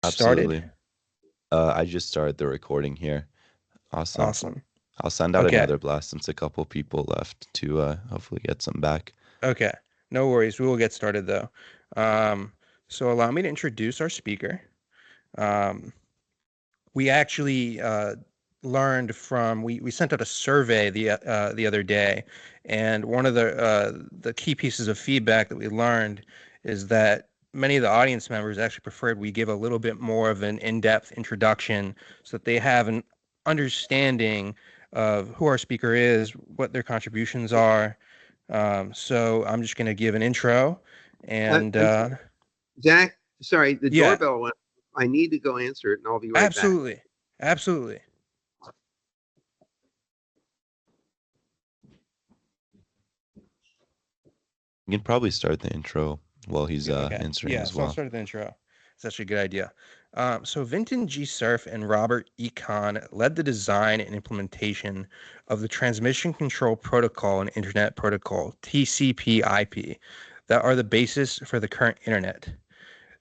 Absolutely. started? I just started the recording here. Awesome. Awesome. I'll send out Okay. another blast since a couple people left to hopefully get some back. Okay. No worries. We will get started though. Um, so allow me to introduce our speaker. Um, we actually learned from we sent out a survey the other day, and one of the key pieces of feedback that we learned is that many of the audience members actually preferred we give a little bit more of an in-depth introduction so that they have an understanding of who our speaker is, what their contributions are. So I'm just going to give an intro, and I'm Zach. Sorry, the yeah, doorbell went. I need to go answer it, and I'll be right back. absolutely, absolutely. You can probably start the intro while he's Okay. answering Yeah. as So I'll well. start the intro. It's actually a good idea. So Vint Cerf and Robert Kahn led the design and implementation of the Transmission Control Protocol and Internet Protocol, TCP/IP, that are the basis for the current internet.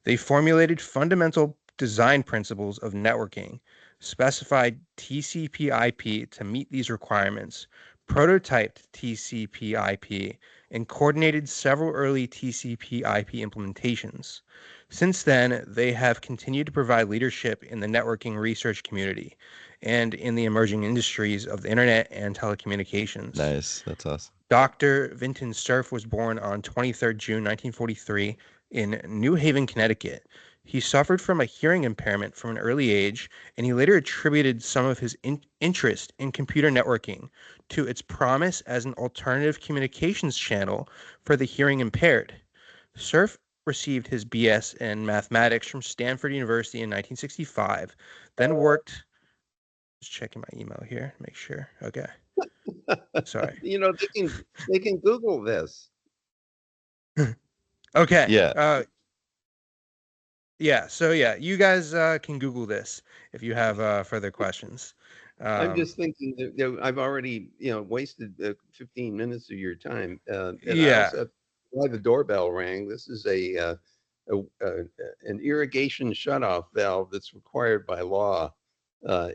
They formulated fundamental design principles of networking, specified TCP/IP to meet these requirements, prototyped TCP/IP, and coordinated several early TCP/IP implementations. Since then, they have continued to provide leadership in the networking research community and in the emerging industries of the internet and telecommunications. Nice. That's awesome. Dr. Vint Cerf was born on 23rd June 1943 in New Haven, Connecticut. He suffered from a hearing impairment from an early age, and he later attributed some of his interest in computer networking to its promise as an alternative communications channel for the hearing impaired. Cerf received his BS in mathematics from Stanford University in 1965, then worked. Just checking my email here to make sure. Okay. Sorry. They can Google this. Okay. Yeah. Yeah. So yeah, you guys can Google this if you have further questions. I'm Um, just thinking that I've already wasted 15 minutes of your time, and I yeah. also have why the doorbell rang. This is a an irrigation shutoff valve that's required by law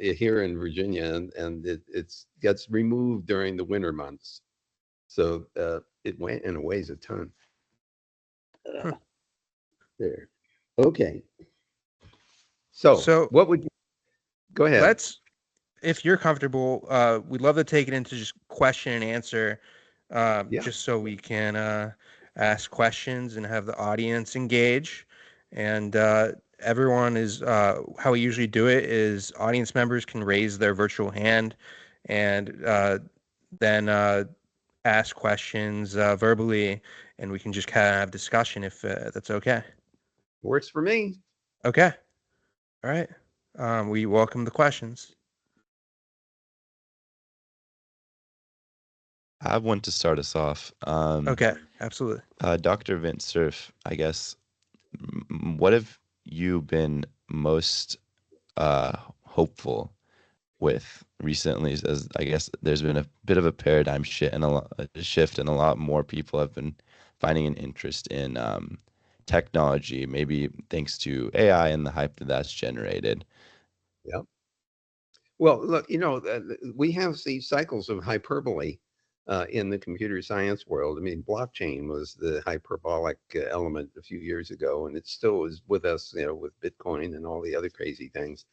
here in Virginia, and it gets removed during the winter months. So it went and it weighs a ton. There. Okay. So So what would you go ahead? let's, if you're comfortable, we'd love to take it into just question and answer, Yeah. just so we can ask questions and have the audience engage. And everyone is how we usually do it is audience members can raise their virtual hand and then ask questions verbally, and we can just kind of have discussion if that's okay. Works for me. Okay. All right. We welcome the questions. I have one to start us off. Okay. Absolutely. Dr. Vint Cerf, I guess, what have you been most hopeful with recently? As I guess there's been a bit of a paradigm shift and a shift, and a lot more people have been finding an interest in technology, maybe thanks to AI and the hype that that's generated. Yeah. Well, look, we have these cycles of hyperbole in the computer science world. I mean, blockchain was the hyperbolic element a few years ago, and it still is with us, with Bitcoin and all the other crazy things.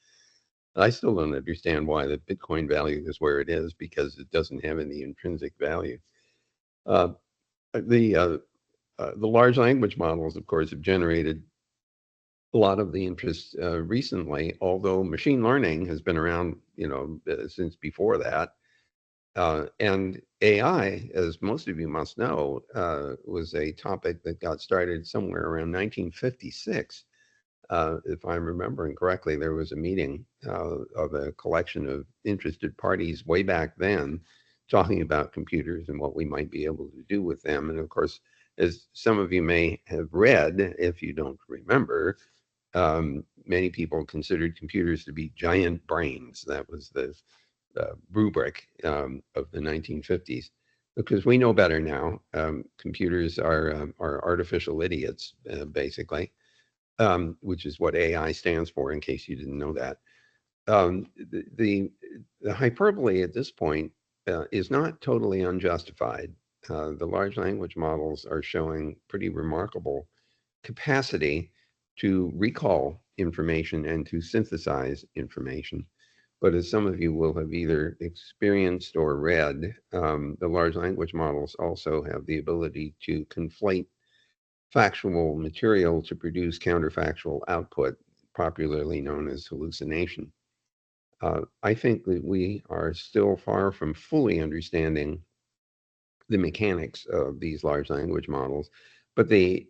I still don't understand why the Bitcoin value is where it is because it doesn't have any intrinsic value. Uh, the large language models, of course, have generated a lot of the interest recently, although machine learning has been around, since before that. And AI, as most of you must know, was a topic that got started somewhere around 1956. If I'm remembering correctly, there was a meeting of a collection of interested parties way back then talking about computers and what we might be able to do with them. And of course, as some of you may have read, if you don't remember, many people considered computers to be giant brains. That was the rubric of the 1950s. Because we know better now, computers are artificial idiots, basically. which is what AI stands for, in case you didn't know that. The hyperbole at this point is not totally unjustified. The large language models are showing pretty remarkable capacity to recall information and to synthesize information. But as some of you will have either experienced or read, the large language models also have the ability to conflate factual material to produce counterfactual output, popularly known as hallucination. I think that we are still far from fully understanding the mechanics of these large language models, but they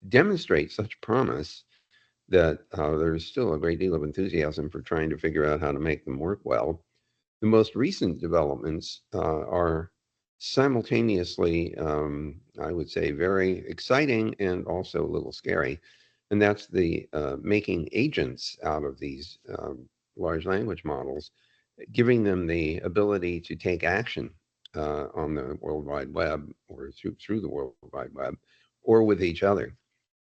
demonstrate such promise that there's still a great deal of enthusiasm for trying to figure out how to make them work well. The most recent developments are simultaneously, I would say, very exciting and also a little scary. And that's the making agents out of these large language models, giving them the ability to take action on the World Wide Web or through the World Wide Web or with each other.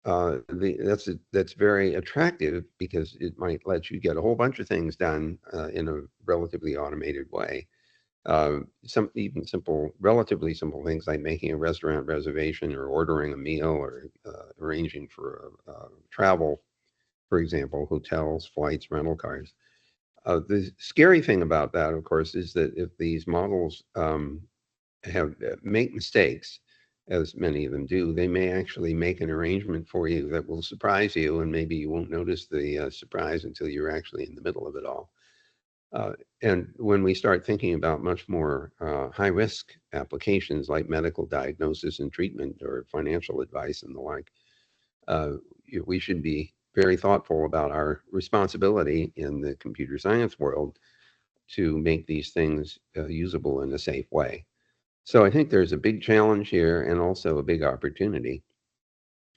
That's very attractive because it might let you get a whole bunch of things done in a relatively automated way. Some even relatively simple things like making a restaurant reservation or ordering a meal or arranging for travel, for example, hotels, flights, rental cars. The scary thing about that, of course, is that if these models make mistakes, as many of them do, they may actually make an arrangement for you that will surprise you, and maybe you won't notice the surprise until you're actually in the middle of it all. And when we start thinking about much more high-risk applications like medical diagnosis and treatment or financial advice and the like, we should be very thoughtful about our responsibility in the computer science world to make these things usable in a safe way. So I think there's a big challenge here and also a big opportunity.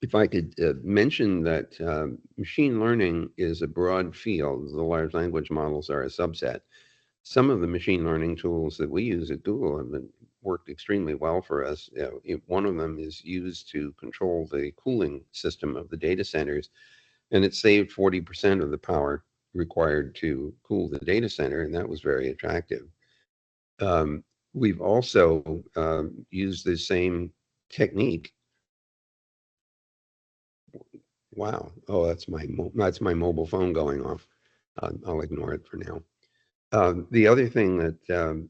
If I could mention that machine learning is a broad field, the large language models are a subset. Some of the machine learning tools that we use at Google have worked extremely well for us. One of them is used to control the cooling system of the data centers, and it saved 40% of the power required to cool the data center, and that was very attractive. We've also used the same technique. Wow. Oh, that's my mobile phone going off. I'll ignore it for now. The other thing that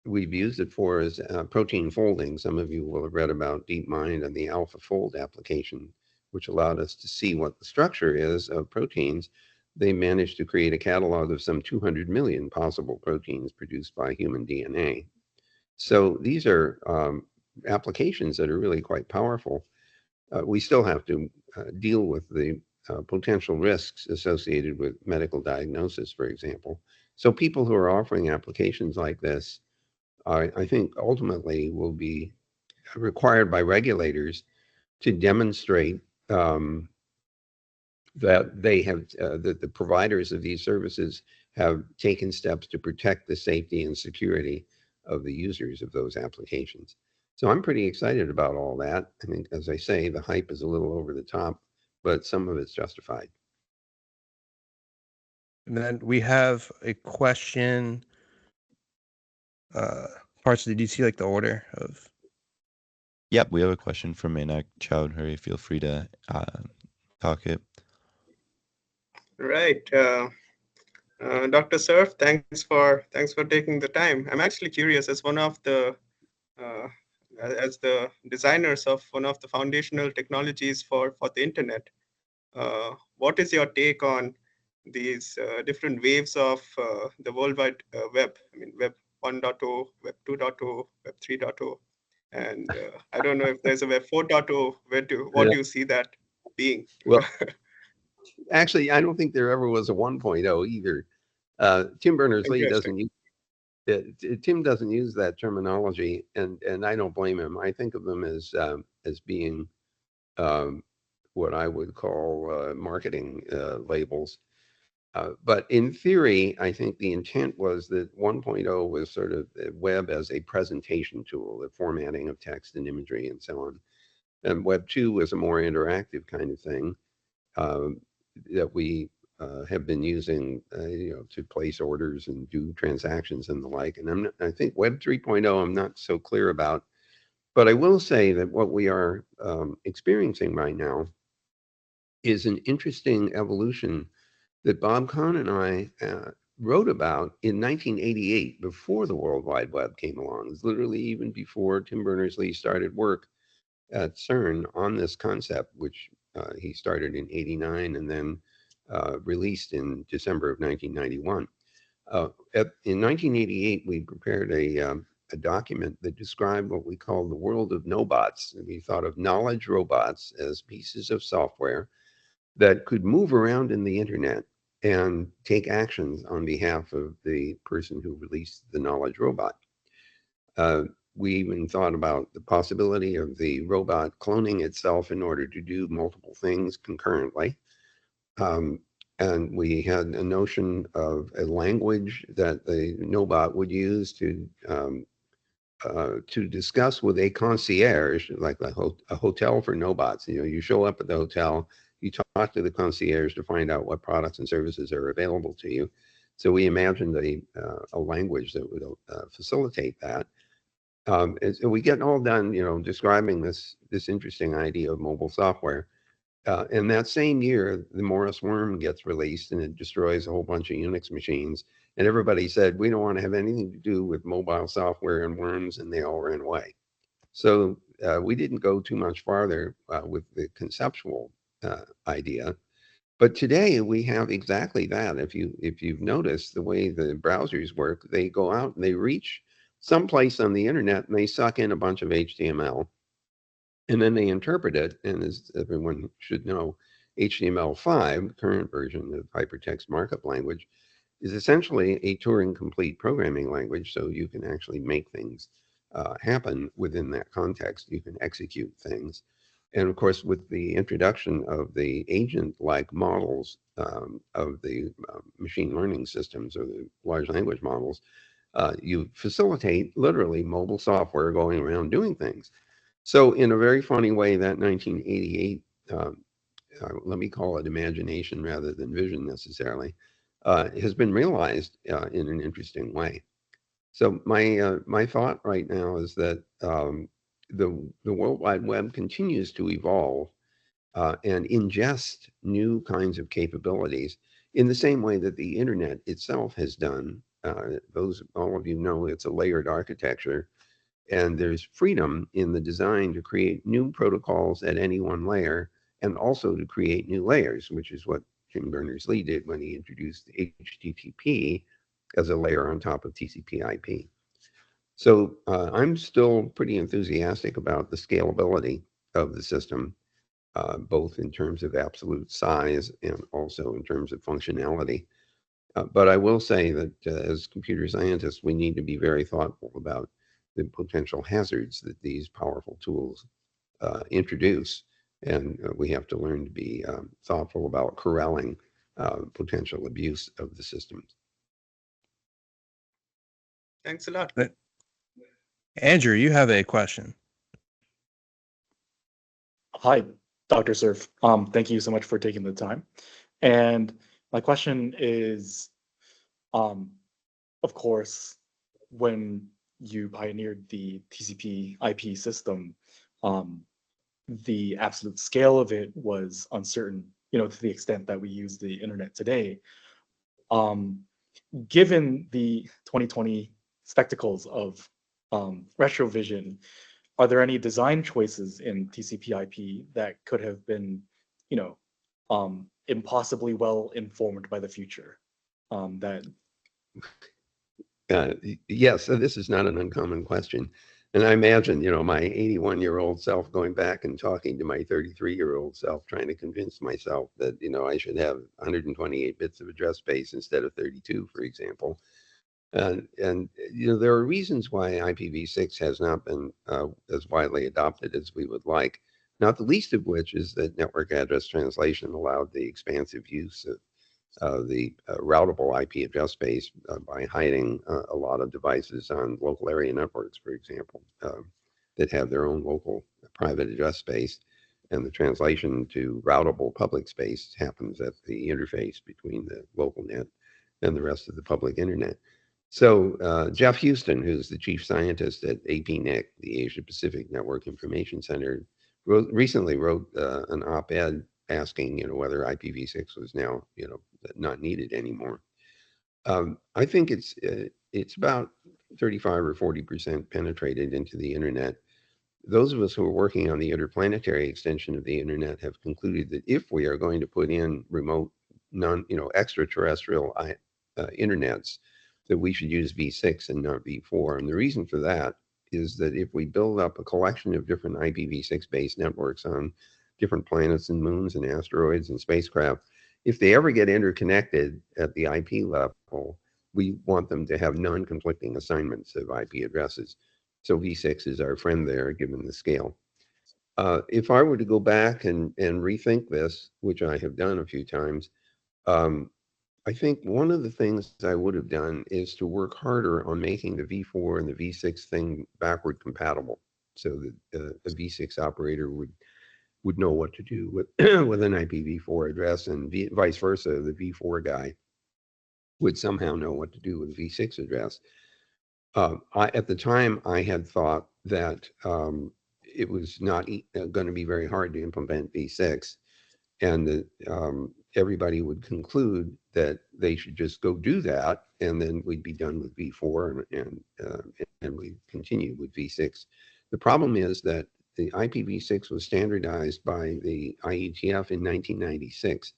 we've used it for is protein folding. Some of you will have read about DeepMind and the AlphaFold application, which allowed us to see what the structure is of proteins. They managed to create a catalog of some 200 million possible proteins produced by human DNA. So these are applications that are really quite powerful. We still have to deal with the potential risks associated with medical diagnosis, for example. So people who are offering applications like this, I think ultimately will be required by regulators to demonstrate that they have that the providers of these services have taken steps to protect the safety and security of the users of those applications. So I'm pretty excited about all that. I think, as I say, the hype is a little over the top, but some of it's justified. And then we have a question. Parsa, did you see like the order of? Yep, we have a question from Mainak Chowdhury. Feel free to talk it. Right. Dr. Cerf, thanks for taking the time. I'm actually curious, as one of the as the designers of one of the foundational technologies for the internet, what is your take on these different waves of the World Wide Web? I mean, Web 1.0, Web 2.0, Web 3.0, and I don't know if there's a Web 4.0. What do you see that being? Well, actually, I don't think there ever was a 1.0 either. Tim Berners-Lee doesn't use Tim doesn't use that terminology, and I don't blame him. I think of them as being what I would call marketing labels. But in theory, I think the intent was that 1.0 was sort of the web as a presentation tool, the formatting of text and imagery and so on. And Web 2 was a more interactive kind of thing. that we have been using, to place orders and do transactions and the like. And I think Web 3.0, I'm not so clear about, but I will say that what we are experiencing right now is an interesting evolution that Bob Kahn and I wrote about in 1988, before the World Wide Web came along. It was literally even before Tim Berners-Lee started work at CERN on this concept, which he started in '89 and then released in December of 1991. In 1988, we prepared a document that described what we call the world of nobots. We thought of knowledge robots as pieces of software that could move around in the internet and take actions on behalf of the person who released the knowledge robot. We even thought about the possibility of the robot cloning itself in order to do multiple things concurrently. And we had a notion of a language that the nobot would use to discuss with a concierge, like a hotel for nobots. You show up at the hotel, you talk to the concierge to find out what products and services are available to you. So we imagined a language that would facilitate that. And so we get all done, describing this interesting idea of mobile software. And that same year, the Morris worm gets released and it destroys a whole bunch of Unix machines. And everybody said, we don't want to have anything to do with mobile software and worms, and they all ran away. So we didn't go too much farther with the conceptual idea. But today we have exactly that. If you've noticed the way the browsers work, they go out and they reach someplace on the internet and they suck in a bunch of HTML. And then they interpret it, and as everyone should know, HTML5, current version of hypertext markup language, is essentially a Turing complete programming language, so you can actually make things happen within that context. You can execute things. And of course, with the introduction of the agent-like models of the machine learning systems or the large language models, you facilitate literally mobile software going around doing things. So in a very funny way, that 1988, let me call it imagination rather than vision necessarily, has been realized in an interesting way. So my thought right now is that the World Wide Web continues to evolve and ingest new kinds of capabilities in the same way that the internet itself has done. All of you know it's a layered architecture. And there's freedom in the design to create new protocols at any one layer and also to create new layers, which is what Tim Berners-Lee did when he introduced HTTP as a layer on top of TCP/IP. So I'm still pretty enthusiastic about the scalability of the system, both in terms of absolute size and also in terms of functionality. But I will say that as computer scientists, we need to be very thoughtful about the potential hazards that these powerful tools introduce. And we have to learn to be thoughtful about corralling potential abuse of the systems. Thanks a lot. Andrew, you have a question. Hi, Dr. Cerf. Thank you so much for taking the time. And my question is, of course, when you pioneered the TCP/IP system, the absolute scale of it was uncertain, to the extent that we use the internet today. Given the 2020 spectacles of retrovision, are there any design choices in TCP/IP that could have been, impossibly well informed by the future? Yes, so this is not an uncommon question. And I imagine, my 81-year-old self going back and talking to my 33-year-old self, trying to convince myself that, I should have 128 bits of address space instead of 32, for example. And there are reasons why IPv6 has not been as widely adopted as we would like, not the least of which is that network address translation allowed the expansive use of the routable IP address space by hiding a lot of devices on local area networks, for example, that have their own local private address space. and the translation to routable public space happens at the interface between the local net and the rest of the public internet. So Jeff Houston, who's the chief scientist at APNIC, the Asia Pacific Network Information Center, recently wrote an op-ed asking, whether IPv6 was now, not needed anymore. I think it's about 35 or 40% penetrated into the internet. Those of us who are working on the interplanetary extension of the internet have concluded that if we are going to put in remote, extraterrestrial internets, that we should use V6 and not V4. And the reason for that is that if we build up a collection of different IPv6 based networks on different planets and moons and asteroids and spacecraft, if they ever get interconnected at the IP level, we want them to have non-conflicting assignments of IP addresses. So V6 is our friend there, given the scale. If I were to go back and rethink this, which I have done a few times, I think one of the things I would have done is to work harder on making the V4 and the V6 thing backward compatible, so that a V6 operator would know what to do with with an IPv4 address, and vice versa, the V4 guy would somehow know what to do with a V6 address. At the time, I had thought that it was not going to be very hard to implement V6, and that everybody would conclude that they should just go do that, and then we'd be done with V4 and we'd continue with V6. The problem is that the IPv6 was standardized by the IETF in 1996.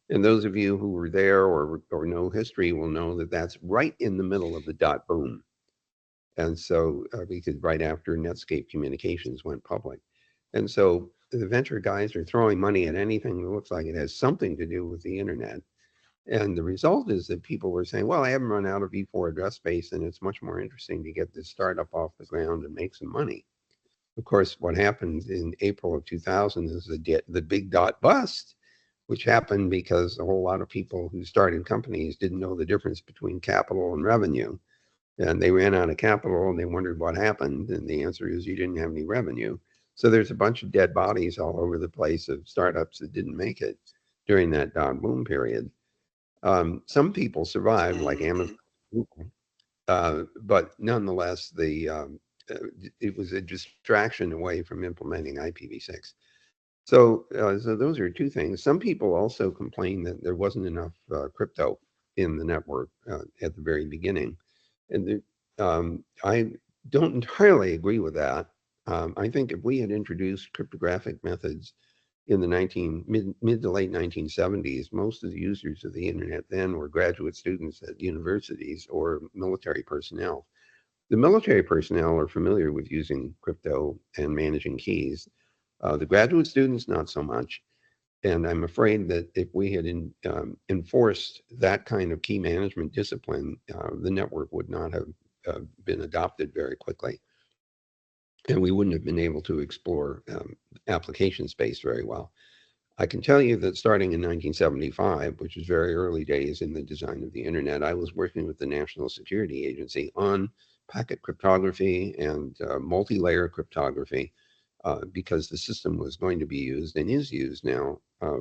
And those of you who were there or know history will know that that's right in the middle of the dot boom. And so, because right after Netscape Communications went public. And so the venture guys are throwing money at anything that looks like it has something to do with the internet. And the result is that people were saying, well, I haven't run out of V4 address space, and it's much more interesting to get this startup off the ground and make some money. Of course, what happened in April of 2000 is the big dot bust, which happened because a whole lot of people who started companies didn't know the difference between capital and revenue. And they ran out of capital and they wondered what happened. And the answer is you didn't have any revenue. So there's a bunch of dead bodies all over the place of startups that didn't make it during that dot boom period. Some people survived, like Amazon, but nonetheless, it was a distraction away from implementing IPv6. So those are two things. Some people also complained that there wasn't enough crypto in the network at the very beginning. And I don't entirely agree with that. I think if we had introduced cryptographic methods in the mid to late 1970s, most of the users of the internet then were graduate students at universities or military personnel. The military personnel are familiar with using crypto and managing keys. The graduate students, not so much. And I'm afraid that if we had enforced that kind of key management discipline, the network would not have been adopted very quickly. And we wouldn't have been able to explore application space very well. I can tell you that starting in 1975, which is very early days in the design of the internet, I was working with the National Security Agency on packet cryptography and multi-layer cryptography, because the system was going to be used and is used now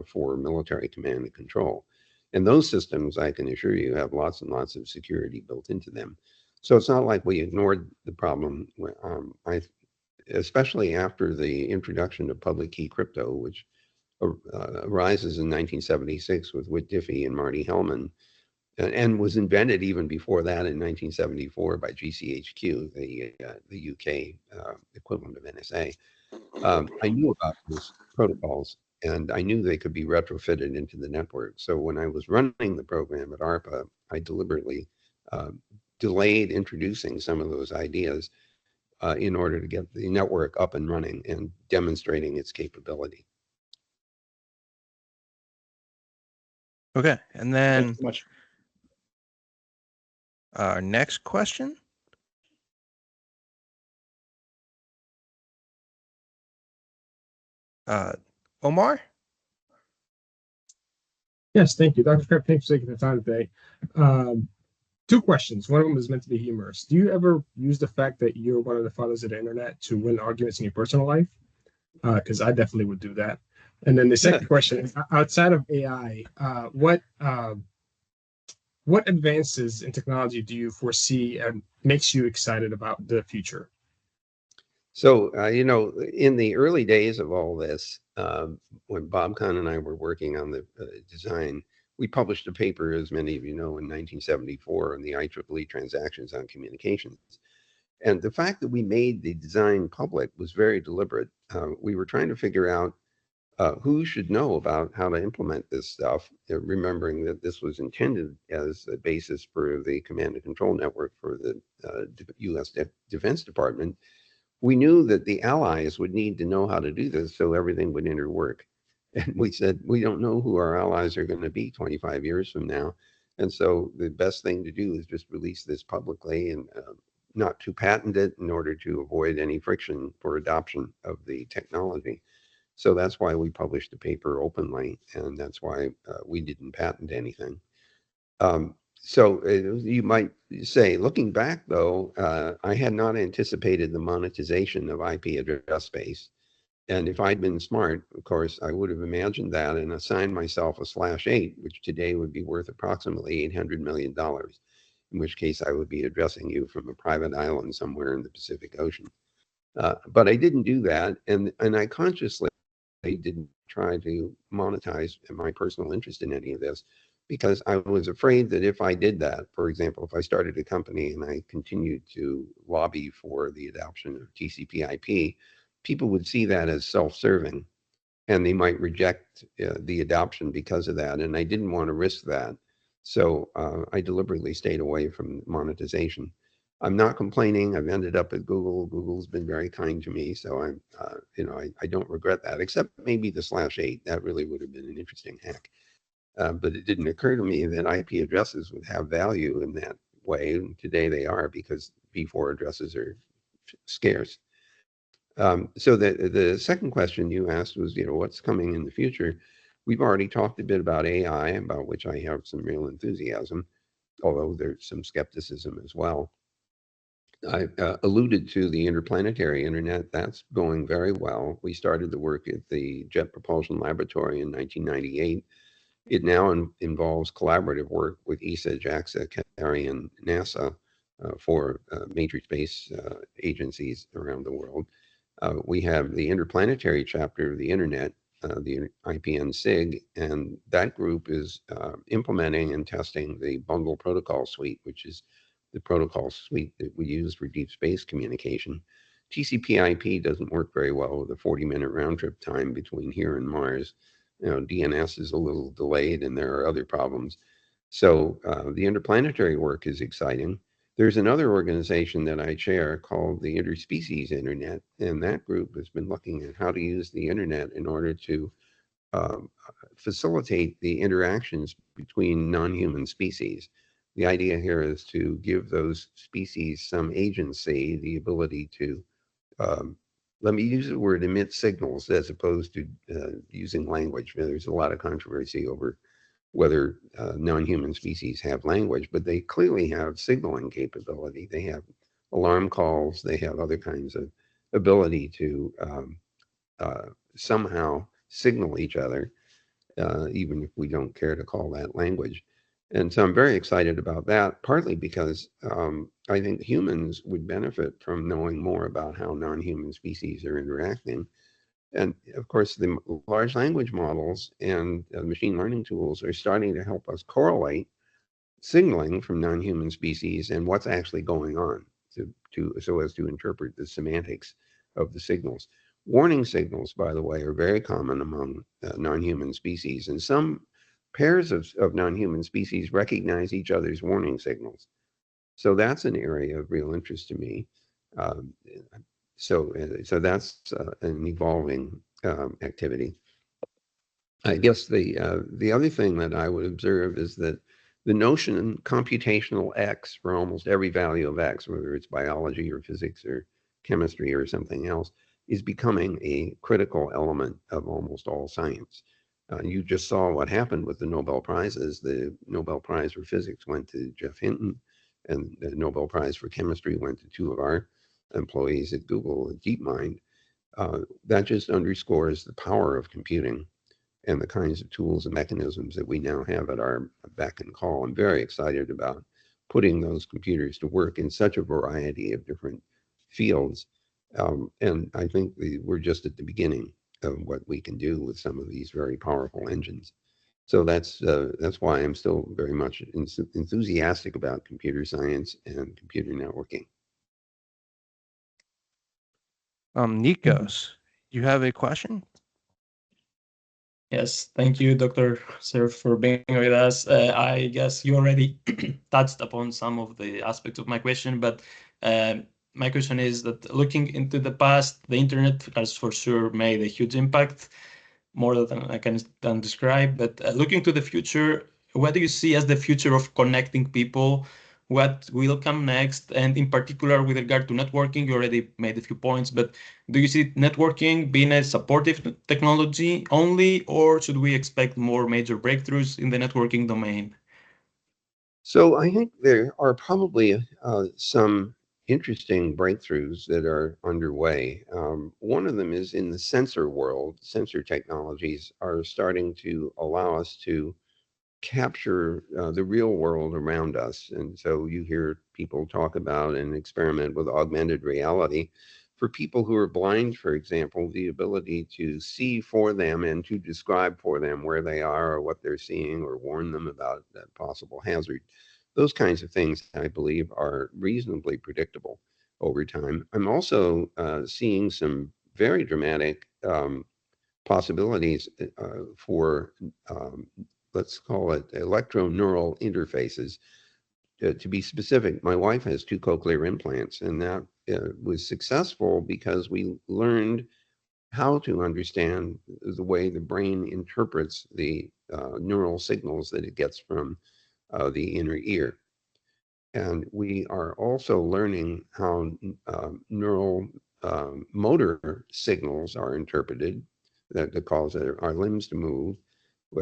for military command and control. And those systems, I can assure you, have lots and lots of security built into them. So it's not like we ignored the problem, especially after the introduction of public key crypto, which arises in 1976 with Whit Diffie and Marty Hellman, and was invented even before that in 1974 by GCHQ, the UK equivalent of NSA. I knew about those protocols, and I knew they could be retrofitted into the network. So when I was running the program at ARPA, I deliberately delayed introducing some of those ideas in order to get the network up and running and demonstrating its capability. Okay, and then Thank you so much. our next question. Omar? Yes, thank you. Dr. Cerf, thanks for taking the time today. Two questions. One of them is meant to be humorous. Do you ever use the fact that you're one of the fathers of the internet to win arguments in your personal life? because I definitely would do that. And then the second question is, outside of AI, what advances in technology do you foresee and makes you excited about the future? So, in the early days of all this, when Bob Kahn and I were working on the design, we published a paper, as many of you know, in 1974 on the IEEE transactions on communications. And the fact that we made the design public was very deliberate. We were trying to figure out who should know about how to implement this stuff, remembering that this was intended as a basis for the command and control network for the U.S. Defense Department. We knew that the allies would need to know how to do this so everything would interwork. And we said, we don't know who our allies are going to be 25 years from now. And so the best thing to do is just release this publicly and not to patent it in order to avoid any friction for adoption of the technology. So that's why we published the paper openly, and that's why we didn't patent anything. So you might say, looking back though, I had not anticipated the monetization of IP address space. And if I'd been smart, of course, I would have imagined that and assigned myself a /8, which today would be worth approximately $800 million, in which case I would be addressing you from a private island somewhere in the Pacific Ocean. But I didn't do that, and I consciously didn't try to monetize my personal interest in any of this, because I was afraid that if I did that, for example, if I started a company and I continued to lobby for the adoption of TCP/IP, people would see that as self-serving, and they might reject the adoption because of that. And I didn't want to risk that. So I deliberately stayed away from monetization. I'm not complaining. I've ended up at Google. Google's been very kind to me. So I'm, I don't regret that, except maybe the /8. That really would have been an interesting hack. But it didn't occur to me that IP addresses would have value in that way. And today they are, because V4 addresses are scarce. So the second question you asked was, what's coming in the future? We've already talked a bit about AI, about which I have some real enthusiasm, although there's some skepticism as well. I alluded to the interplanetary internet. That's going very well. We started the work at the Jet Propulsion Laboratory in 1998. It now involves collaborative work with ESA, JAXA, Qatari, and NASA for major space agencies around the world. We have the interplanetary chapter of the internet, the IPN SIG, and that group is implementing and testing the bundle protocol suite, which is the protocol suite that we use for deep space communication. TCP/IP doesn't work very well with a 40-minute round trip time between here and Mars. DNS is a little delayed, and there are other problems. So the interplanetary work is exciting. There's another organization that I chair called the Interspecies Internet, and that group has been looking at how to use the internet in order to facilitate the interactions between non-human species. The idea here is to give those species some agency, the ability to, let me use the word, emit signals as opposed to using language. There's a lot of controversy over whether non-human species have language, but they clearly have signaling capability. They have alarm calls. They have other kinds of ability to somehow signal each other, even if we don't care to call that language. And so I'm very excited about that, partly because I think humans would benefit from knowing more about how non-human species are interacting. And of course, the large language models and machine learning tools are starting to help us correlate signaling from non-human species and what's actually going on so as to interpret the semantics of the signals. Warning signals, by the way, are very common among non-human species, and some pairs of non-human species recognize each other's warning signals. So that's an area of real interest to me. So that's an evolving activity. I guess the other thing that I would observe is that the notion computational X for almost every value of X, whether it's biology or physics or chemistry or something else, is becoming a critical element of almost all science. You just saw what happened with the Nobel Prizes. The Nobel Prize for Physics went to Jeff Hinton, and the Nobel Prize for Chemistry went to two of our employees at Google, at DeepMind. That just underscores the power of computing and the kinds of tools and mechanisms that we now have at our beck and call. I'm very excited about putting those computers to work in such a variety of different fields. And I think we're just at the beginning of what we can do with some of these very powerful engines. So that's why I'm still very much enthusiastic about computer science and computer networking. Nikos, you have a question? Yes, thank you, Dr. Cerf, for being with us. I guess you already touched upon some of the aspects of my question, but my question is that looking into the past, the internet has for sure made a huge impact, more than I can describe. But looking to the future, what do you see as the future of connecting people? What will come next? And in particular, with regard to networking, you already made a few points, but do you see networking being a supportive technology only, or should we expect more major breakthroughs in the networking domain? So I think there are probably some interesting breakthroughs that are underway. One of them is in the sensor world. Sensor technologies are starting to allow us to capture the real world around us. And so you hear people talk about and experiment with augmented reality. For people who are blind, for example, the ability to see for them and to describe for them where they are or what they're seeing or warn them about that possible hazard. Those kinds of things, I believe, are reasonably predictable over time. I'm also seeing some very dramatic possibilities for let's call it electroneural interfaces. To be specific, my wife has 2 cochlear implants, and that was successful because we learned how to understand the way the brain interprets the neural signals that it gets from the inner ear. And we are also learning how neural motor signals are interpreted that cause our limbs to move.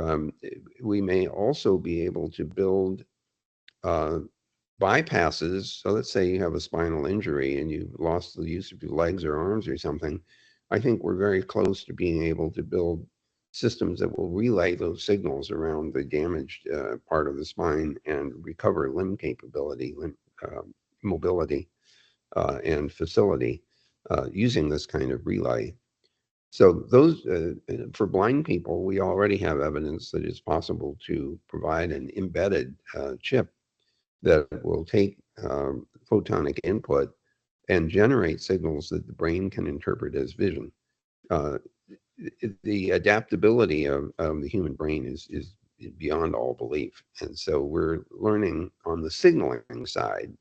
Um, we may also be able to build bypasses. So let's say you have a spinal injury and you lost the use of your legs or arms or something. I think we're very close to being able to build systems that will relay those signals around the damaged part of the spine and recover limb capability, mobility, and facility using this kind of relay. So those, for blind people, we already have evidence that it's possible to provide an embedded chip that will take photonic input and generate signals that the brain can interpret as vision. The adaptability of the human brain is beyond all belief. And so we're learning on the signaling side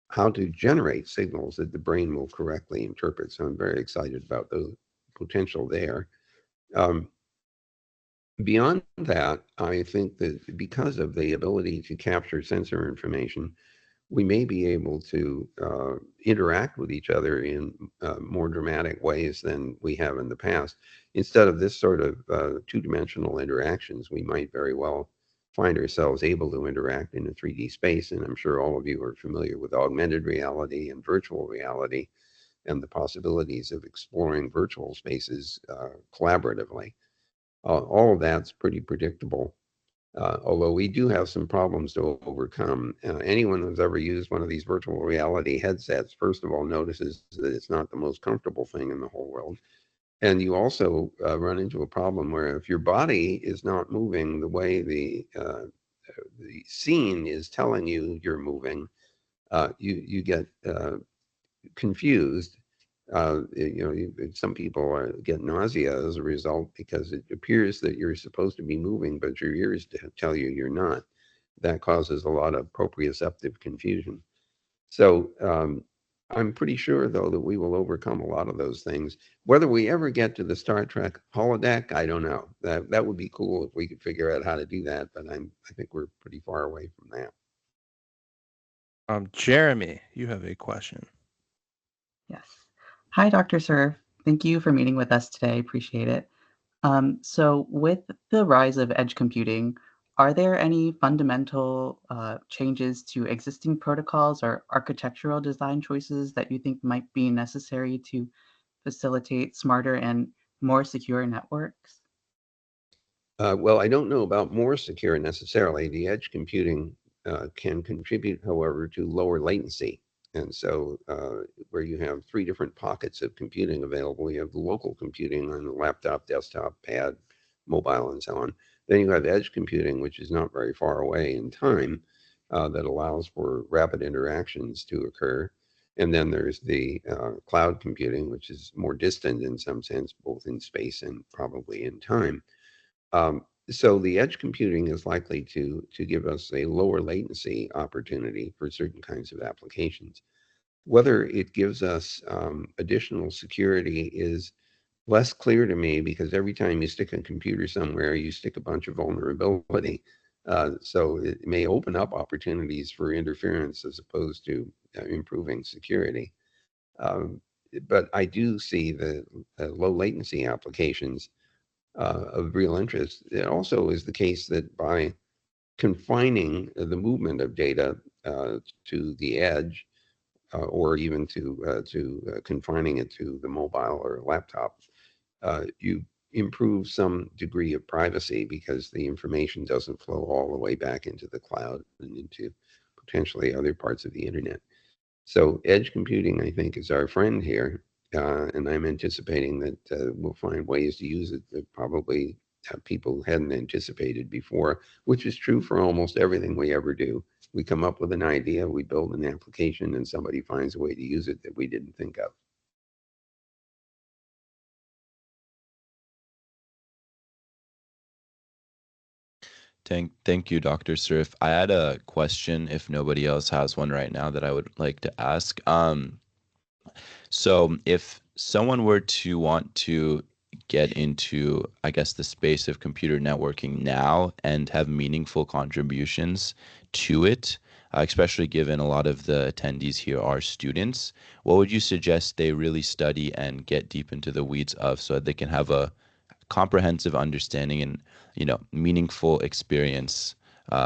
how to generate signals that the brain will correctly interpret. So I'm very excited about the potential there. Beyond that, I think that because of the ability to capture sensor information, we may be able to interact with each other in more dramatic ways than we have in the past. Instead of this sort of two-dimensional interactions, we might very well find ourselves able to interact in a 3D space. And I'm sure all of you are familiar with augmented reality and virtual reality and the possibilities of exploring virtual spaces collaboratively. All of that's pretty predictable. Although we do have some problems to overcome. Anyone who's ever used one of these virtual reality headsets, first of all, notices that it's not the most comfortable thing in the whole world. And you also run into a problem where if your body is not moving the way the scene is telling you you're moving, you get confused. Some people get nausea as a result because it appears that you're supposed to be moving, but your ears tell you you're not. That causes a lot of proprioceptive confusion. So I'm pretty sure, though, that we will overcome a lot of those things. Whether we ever get to the Star Trek holodeck, I don't know. That would be cool if we could figure out how to do that, but I think we're pretty far away from that. Jeremy, you have a question. Yes. Hi, Dr. Cerf. Thank you for meeting with us today. Appreciate it. So with the rise of edge computing, are there any fundamental changes to existing protocols or architectural design choices that you think might be necessary to facilitate smarter and more secure networks? Well, I don't know about more secure necessarily. The edge computing can contribute, however, to lower latency. And so where you have three different pockets of computing available, you have the local computing on the laptop, desktop, pad, mobile, and so on. Then you have edge computing, which is not very far away in time, that allows for rapid interactions to occur. And then there's the cloud computing, which is more distant in some sense, both in space and probably in time. So the edge computing is likely to give us a lower latency opportunity for certain kinds of applications. Whether it gives us additional security is less clear to me, because every time you stick a computer somewhere, you stick a bunch of vulnerability. So it may open up opportunities for interference as opposed to improving security. But I do see the low latency applications of real interest. It also is the case that by confining the movement of data to the edge, or even to confining it to the mobile or laptop, you improve some degree of privacy, because the information doesn't flow all the way back into the cloud and into potentially other parts of the internet. So edge computing, I think, is our friend here. And I'm anticipating that we'll find ways to use it that probably people hadn't anticipated before, which is true for almost everything we ever do. We come up with an idea, we build an application, and somebody finds a way to use it that we didn't think of. Thank you, Dr. Cerf. I had a question, if nobody else has one right now, that I would like to ask. So if someone were to want to get into, I guess, the space of computer networking now and have meaningful contributions to it, especially given a lot of the attendees here are students, what would you suggest they really study and get deep into the weeds of, so that they can have a comprehensive understanding and, meaningful experience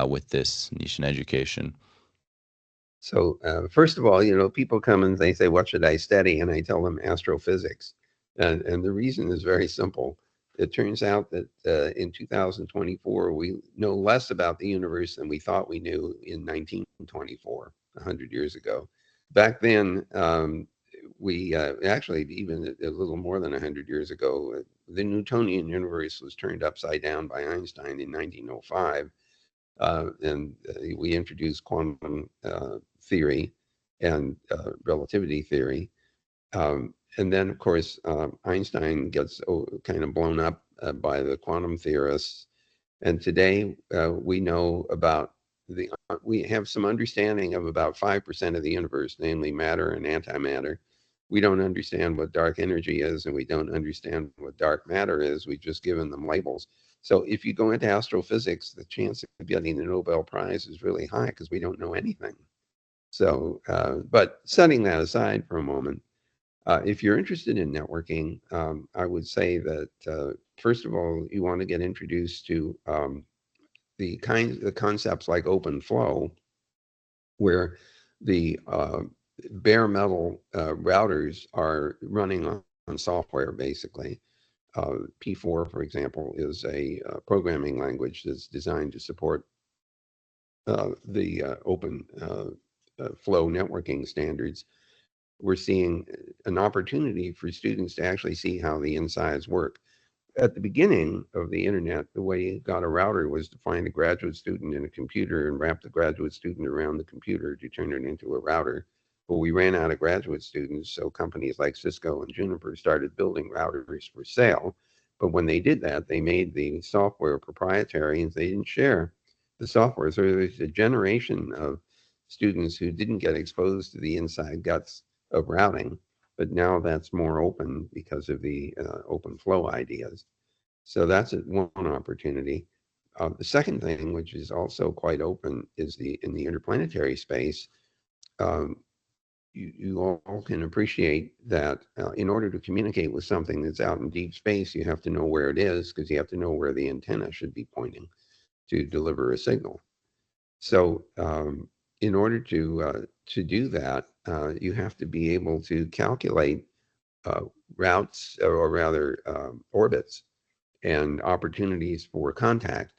with this niche in education? So first of all, people come and they say, what should I study? And I tell them astrophysics. And the reason is very simple. It turns out that in 2024, we know less about the universe than we thought we knew in 1924, 100 years ago. Back then, we actually, even a little more than 100 years ago, the Newtonian universe was turned upside down by Einstein in 1905. And we introduced quantum theory and relativity theory. And then, of course, Einstein gets kind of blown up by the quantum theorists. And today we know about we have some understanding of about 5% of the universe, namely matter and antimatter. We don't understand what dark energy is, and we don't understand what dark matter is. We've just given them labels. So if you go into astrophysics, the chance of getting the Nobel Prize is really high, because we don't know anything. So, but setting that aside for a moment, if you're interested in networking, I would say that, first of all, you want to get introduced to the concepts like open flow, where the bare metal routers are running on software, basically. P4, for example, is a programming language that's designed to support the open flow networking standards. We're seeing an opportunity for students to actually see how the insides work. At the beginning of the internet, the way you got a router was to find a graduate student in a computer and wrap the graduate student around the computer to turn it into a router. But we ran out of graduate students, so companies like Cisco and Juniper started building routers for sale. But when they did that, they made the software proprietary, and they didn't share the software. So there's a generation of students who didn't get exposed to the inside guts of routing, but now that's more open because of the open flow ideas. So that's one opportunity. The second thing, which is also quite open, is in the interplanetary space. You all can appreciate that in order to communicate with something that's out in deep space, you have to know where it is, because you have to know where the antenna should be pointing to deliver a signal. So in order to do that, you have to be able to calculate routes, or rather orbits, and opportunities for contact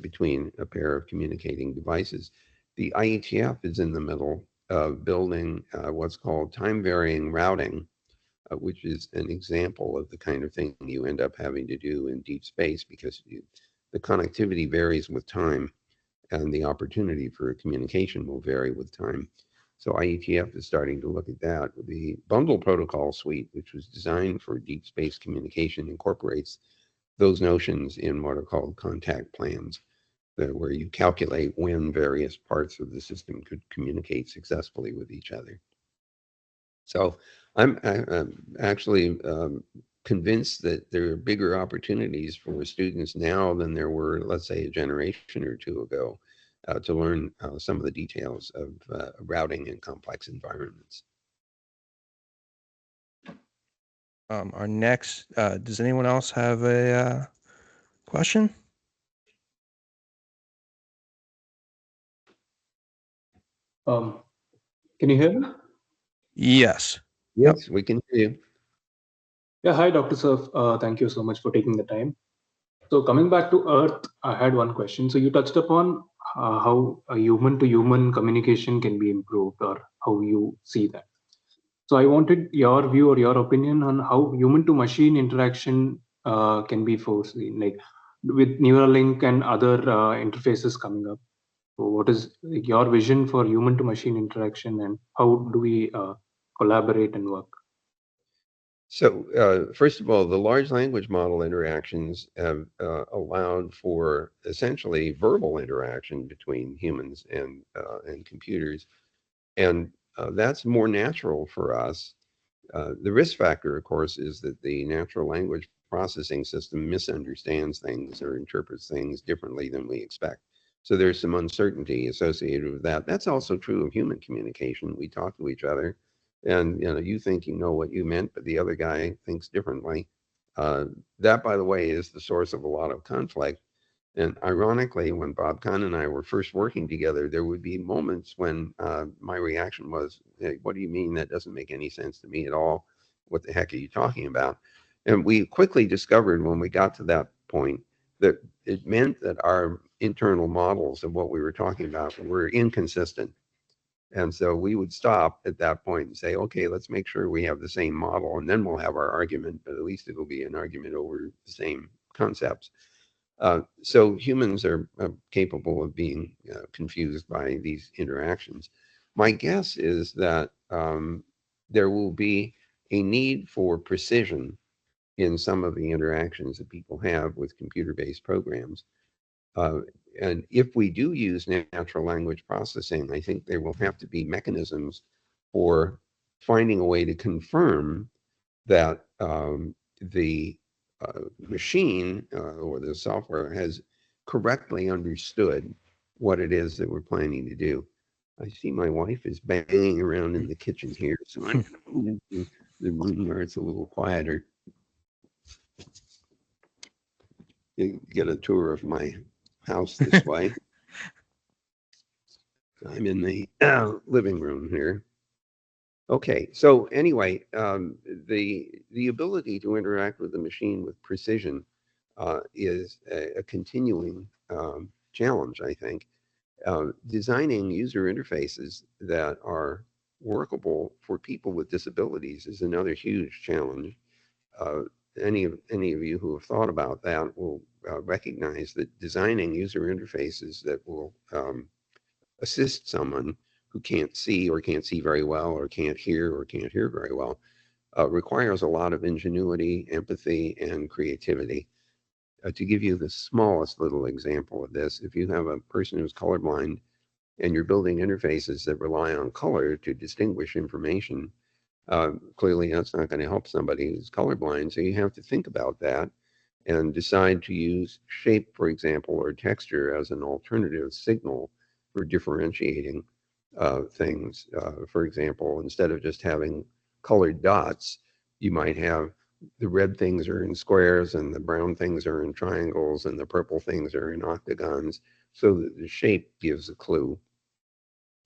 between a pair of communicating devices. The IETF is in the middle of building what's called time-varying routing, which is an example of the kind of thing you end up having to do in deep space, because the connectivity varies with time, and the opportunity for communication will vary with time. So IETF is starting to look at that. The bundle protocol suite, which was designed for deep space communication, incorporates those notions in what are called contact plans, where you calculate when various parts of the system could communicate successfully with each other. So I'm actually convinced that there are bigger opportunities for students now than there were, let's say, a generation or two ago, to learn some of the details of routing in complex environments. Our next, does anyone else have a question? Can you hear me? Yes. Yes, we can hear you. Yeah, hi, Dr. Cerf. Thank you so much for taking the time. So coming back to Earth, I had one question. So you touched upon how a human-to-human communication can be improved, or how you see that. So I wanted your view or your opinion on how human-to-machine interaction can be foreseen, like with Neuralink and other interfaces coming up. So what is your vision for human-to-machine interaction, and how do we collaborate and work? So first of all, the large language model interactions have allowed for essentially verbal interaction between humans and computers, and that's more natural for us. The risk factor, of course, is that the natural language processing system misunderstands things or interprets things differently than we expect. So there's some uncertainty associated with that. That's also true of human communication. We talk to each other, and you think you know what you meant, but the other guy thinks differently. That, by the way, is the source of a lot of conflict. And ironically, when Bob Kahn and I were first working together, there would be moments when my reaction was, hey, what do you mean? That doesn't make any sense to me at all. What the heck are you talking about? And we quickly discovered when we got to that point that it meant that our internal models of what we were talking about were inconsistent. And so we would stop at that point and say, okay, let's make sure we have the same model, and then we'll have our argument, but at least it'll be an argument over the same concepts. So humans are capable of being confused by these interactions. My guess is that there will be a need for precision in some of the interactions that people have with computer-based programs. And if we do use natural language processing, I think there will have to be mechanisms for finding a way to confirm that the machine or the software has correctly understood what it is that we're planning to do. I see my wife is banging around in the kitchen here, so I'm going to move into the room where it's a little quieter. You get a tour of my house this way. I'm in the living room here. Okay, so anyway, the ability to interact with the machine with precision is a continuing challenge, I think. Designing user interfaces that are workable for people with disabilities is another huge challenge. Any of you who have thought about that will recognize that designing user interfaces that will assist someone who can't see or can't see very well or can't hear very well requires a lot of ingenuity, empathy, and creativity. To give you the smallest little example of this, if you have a person who's colorblind and you're building interfaces that rely on color to distinguish information, clearly that's not going to help somebody who's colorblind. So you have to think about that and decide to use shape, for example, or texture as an alternative signal for differentiating things. For example, instead of just having colored dots, you might have the red things are in squares and the brown things are in triangles and the purple things are in octagons, so that the shape gives a clue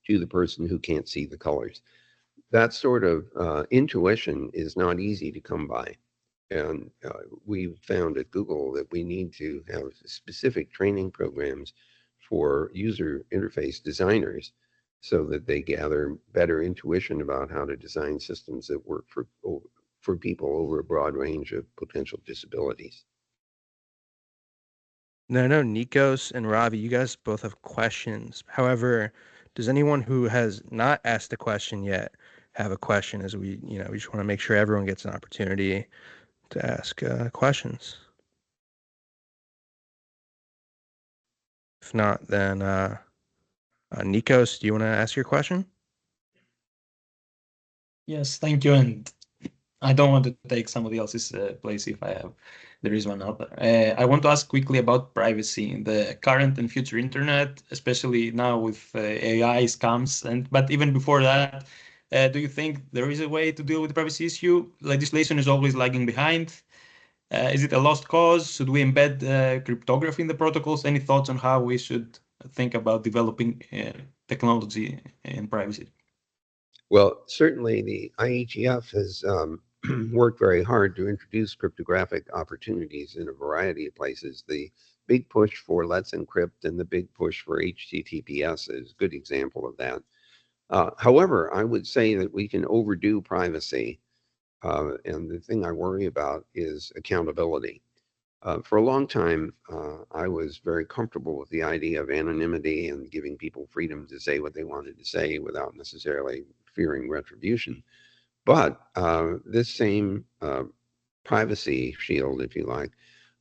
to the person who can't see the colors. that sort of intuition is not easy to come by. And we found at Google that we need to have specific training programs for user interface designers so that they gather better intuition about how to design systems that work for people over a broad range of potential disabilities. No, Nikos and Ravi, you guys both have questions. However, does anyone who has not asked a question yet have a question? As we just want to make sure everyone gets an opportunity to ask questions. If not, then Nikos, do you want to ask your question? Yes, thank you. And I don't want to take somebody else's place if there is one out there. I want to ask quickly about privacy in the current and future internet, especially now with AI scams. But even before that, do you think there is a way to deal with the privacy issue? Legislation is always lagging behind. Is it a lost cause? Should we embed cryptography in the protocols? Any thoughts on how we should think about developing technology and privacy? Well, certainly the IETF has worked very hard to introduce cryptographic opportunities in a variety of places. The big push for Let's Encrypt and the big push for HTTPS is a good example of that. However, I would say that we can overdo privacy. And the thing I worry about is accountability. For a long time, I was very comfortable with the idea of anonymity and giving people freedom to say what they wanted to say without necessarily fearing retribution. But this same privacy shield, if you like,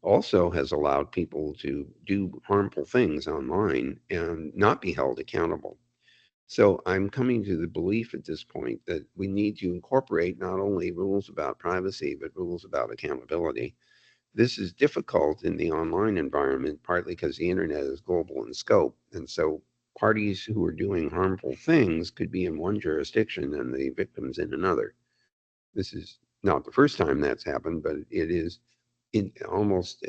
also has allowed people to do harmful things online and not be held accountable. So I'm coming to the belief at this point that we need to incorporate not only rules about privacy, but rules about accountability. This is difficult in the online environment, partly because the internet is global in scope. And so parties who are doing harmful things could be in one jurisdiction and the victims in another. This is not the first time that's happened, but it is almost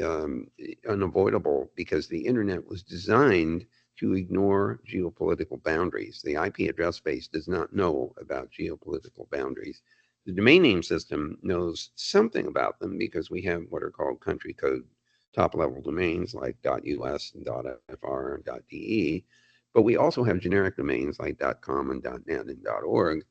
unavoidable because the internet was designed to ignore geopolitical boundaries. The IP address space does not know about geopolitical boundaries. The domain name system knows something about them because we have what are called country code top-level domains like .us and .fr and .de, but we also have generic domains like .com and .net and .org.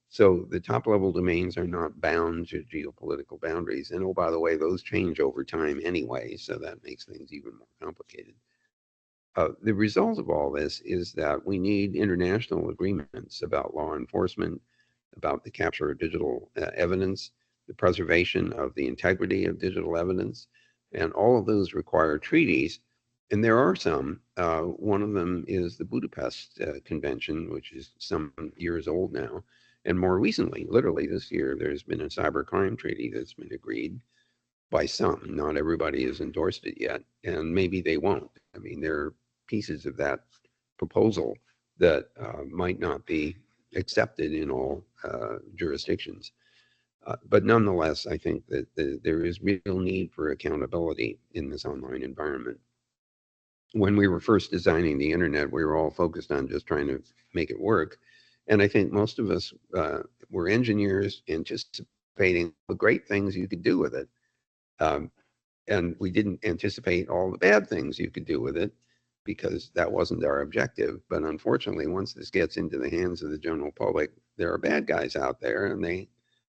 So the top-level domains are not bound to geopolitical boundaries. And oh, by the way, those change over time anyway, so that makes things even more complicated. The result of all this is that we need international agreements about law enforcement, about the capture of digital evidence, the preservation of the integrity of digital evidence, and all of those require treaties. And there are some. One of them is the Budapest Convention, which is some years old now. And more recently, literally this year, there's been a cybercrime treaty that's been agreed by some. Not everybody has endorsed it yet, and maybe they won't. I mean, there are pieces of that proposal that might not be accepted in all jurisdictions. But nonetheless, I think that there is real need for accountability in this online environment. When we were first designing the internet, we were all focused on just trying to make it work. And I think most of us were engineers anticipating the great things you could do with it. And we didn't anticipate all the bad things you could do with it because that wasn't our objective. But unfortunately, once this gets into the hands of the general public, there are bad guys out there and they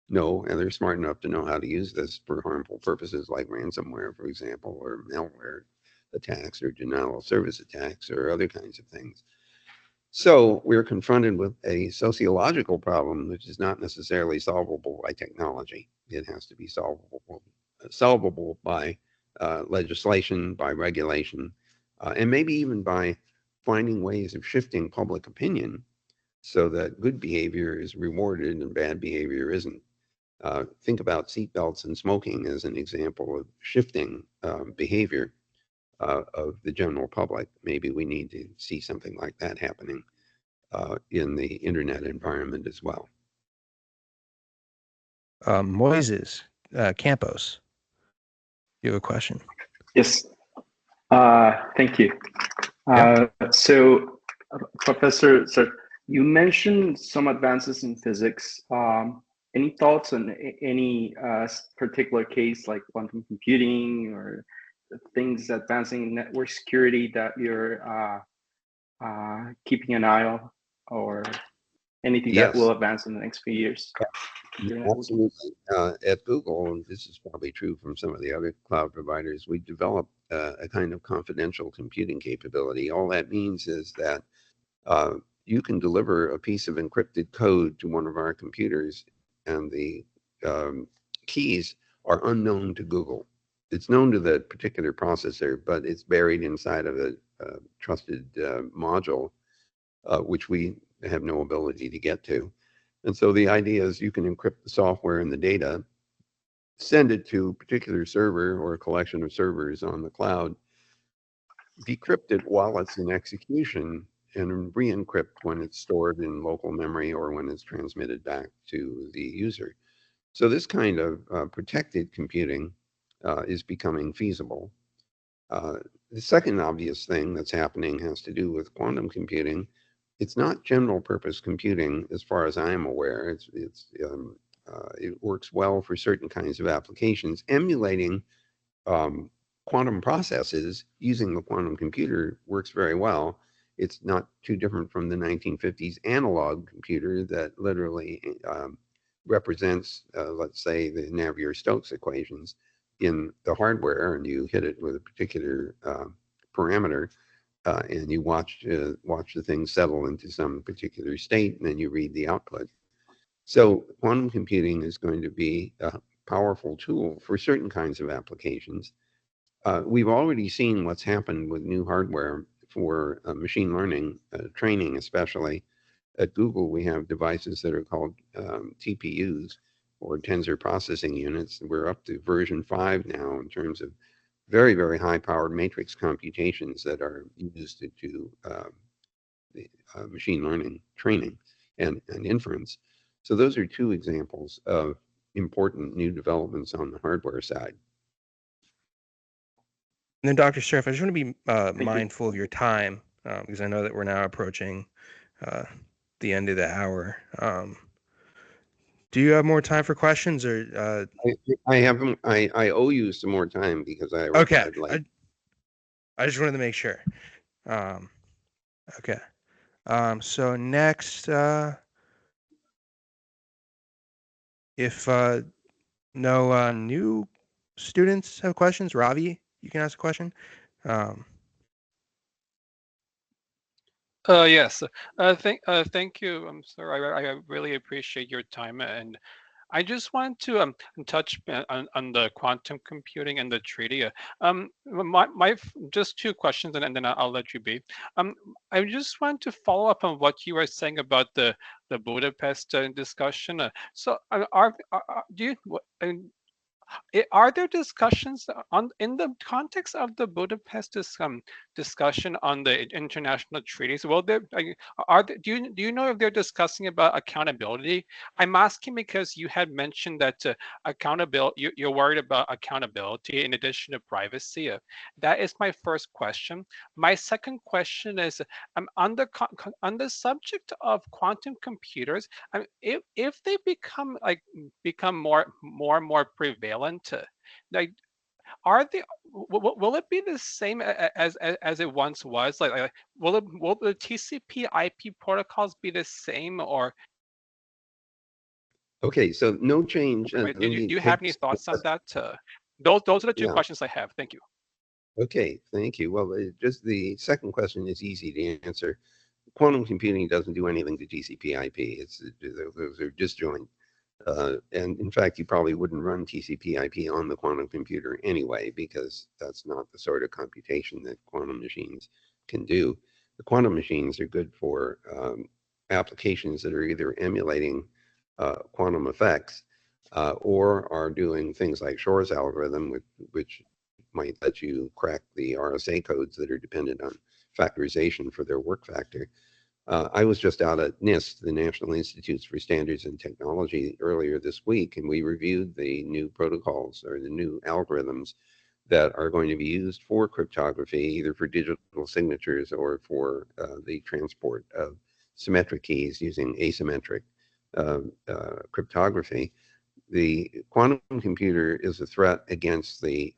know, and they're smart enough to know how to use this for harmful purposes like ransomware, for example, or malware attacks or denial of service attacks or other kinds of things. So we're confronted with a sociological problem which is not necessarily solvable by technology. It has to be solvable by legislation, by regulation, and maybe even by finding ways of shifting public opinion so that good behavior is rewarded and bad behavior isn't. Think about seatbelts and smoking as an example of shifting behavior of the general public. Maybe we need to see something like that happening in the internet environment as well. Moises Campos, you have a question? Yes. Thank you. So, Professor, You mentioned some advances in physics. Any thoughts on any particular case like quantum computing or things advancing in network security that you're keeping an eye on, or anything that will Yes, advance in the next few years? absolutely. At Google, and this is probably true from some of the other cloud providers, we developed a kind of confidential computing capability. All that means is that you can deliver a piece of encrypted code to one of our computers, and the keys are unknown to Google. It's known to the particular processor, but it's buried inside of a trusted module, which we have no ability to get to. And so the idea is you can encrypt the software and the data, send it to a particular server or a collection of servers on the cloud, decrypt it while it's in execution, and re-encrypt when it's stored in local memory or when it's transmitted back to the user. So this kind of protected computing is becoming feasible. The second obvious thing that's happening has to do with quantum computing. It's not general purpose computing as far as I am aware. It works well for certain kinds of applications. Emulating quantum processes using the quantum computer works very well. It's not too different from the 1950s analog computer that literally represents, let's say, the Navier-Stokes equations in the hardware, and you hit it with a particular parameter, and you watch the thing settle into some particular state, and then you read the output. So quantum computing is going to be a powerful tool for certain kinds of applications. We've already seen what's happened with new hardware for machine learning training, especially. At Google, we have devices that are called TPUs, or tensor processing units. We're up to version 5 now in terms of very, very high-powered matrix computations that are used to do machine learning training and inference. So those are two examples of important new developments on the hardware side. And then, Dr. Cerf, I just want to be mindful of your time because I know that we're now approaching the end of the hour. Do you have more time for questions, or I owe you some more time because I okay? late. I just wanted to make sure. Okay. So next, if no new students have questions, Ravi, you can ask a question. Yes. Thank you. I'm sorry. I really appreciate your time, and I just want to touch on the quantum computing and the treaty. My just two questions, and then I'll let you be. I just want to follow up on what you were saying about the Budapest discussion. So, are there discussions in the context of the Budapest discussion on the international treaties? Well, do you know if they're discussing about accountability? I'm asking because you had mentioned that accountability. You're worried about accountability in addition to privacy. That is my first question. My second question is on the subject of quantum computers. If they become more and more prevalent, like, will it be the same as it once was? Like will the TCP/IP protocols be the same, or? Okay, so no change. Do you have any thoughts on that? Those are the two questions I have. Thank you. Okay, thank you. Well, just the second question is easy to answer. Quantum computing doesn't do anything to TCP/IP. Those are disjoint. And in fact, you probably wouldn't run TCP/IP on the quantum computer anyway, because that's not the sort of computation that quantum machines can do. The quantum machines are good for applications that are either emulating quantum effects or are doing things like Shor's algorithm, which might let you crack the RSA codes that are dependent on factorization for their work factor. I was just out at NIST, the National Institutes for Standards and Technology, earlier this week, and we reviewed the new protocols or the new algorithms that are going to be used for cryptography, either for digital signatures or for the transport of symmetric keys using asymmetric cryptography. The quantum computer is a threat against the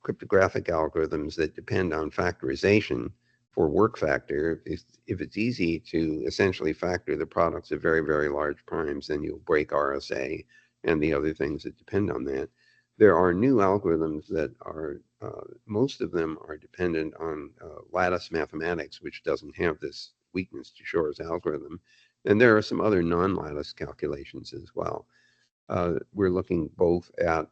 cryptographic algorithms that depend on factorization for work factor. If it's easy to essentially factor the products of very, very large primes, then you'll break RSA and the other things that depend on that. There are new algorithms that are, most of them are dependent on lattice mathematics, which doesn't have this weakness to Shor's algorithm. And there are some other non-lattice calculations as well. We're looking both at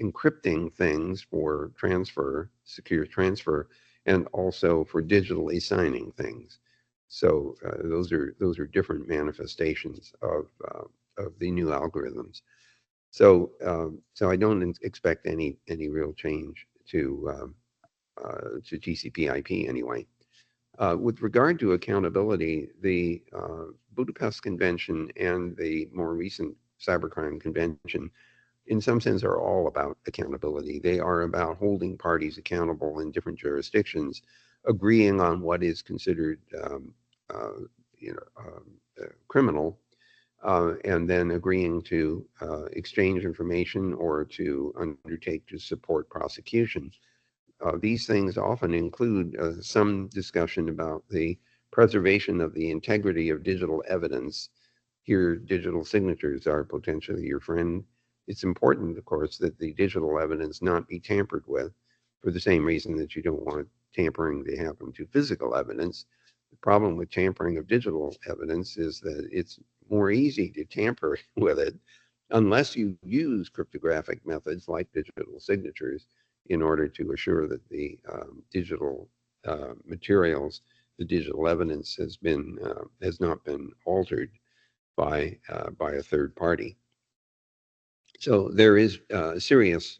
encrypting things for transfer, secure transfer, and also for digitally signing things. So those are different manifestations of the new algorithms. So so I don't expect any real change to TCP/IP anyway. With regard to accountability, the Budapest Convention and the more recent Cybercrime Convention, in some sense, are all about accountability. They are about holding parties accountable in different jurisdictions, agreeing on what is considered, criminal, and then agreeing to exchange information or to undertake to support prosecution. These things often include some discussion about the preservation of the integrity of digital evidence. Here, digital signatures are potentially your friend. It's important, of course, that the digital evidence not be tampered with for the same reason that you don't want tampering to happen to physical evidence. The problem with tampering of digital evidence is that it's more easy to tamper with it unless you use cryptographic methods like digital signatures in order to assure that the digital materials, the digital evidence has not been altered by a third party. So there is serious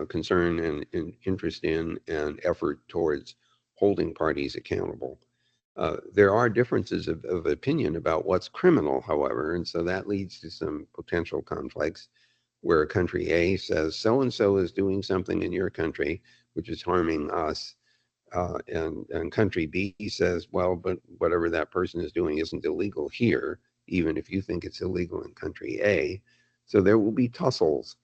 concern and interest in and effort towards holding parties accountable. There are differences of opinion about what's criminal, however, and so that leads to some potential conflicts where country A says so-and-so is doing something in your country which is harming us, and country B says, well, but whatever that person is doing isn't illegal here, even if you think it's illegal in country A. So there will be tussles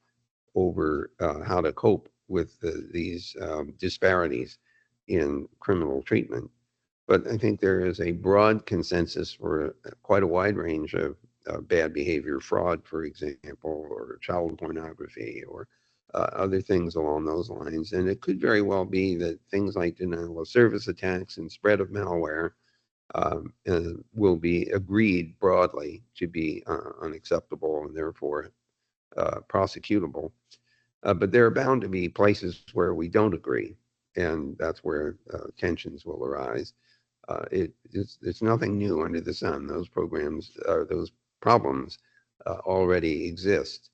over how to cope with these disparities in criminal treatment. But I think there is a broad consensus for quite a wide range of bad behavior, fraud, for example, or child pornography, or other things along those lines. And it could very well be that things like denial of service attacks and spread of malware will be agreed broadly to be unacceptable and therefore prosecutable. But there are bound to be places where we don't agree, and that's where tensions will arise. It's nothing new under the sun. Those problems already exist,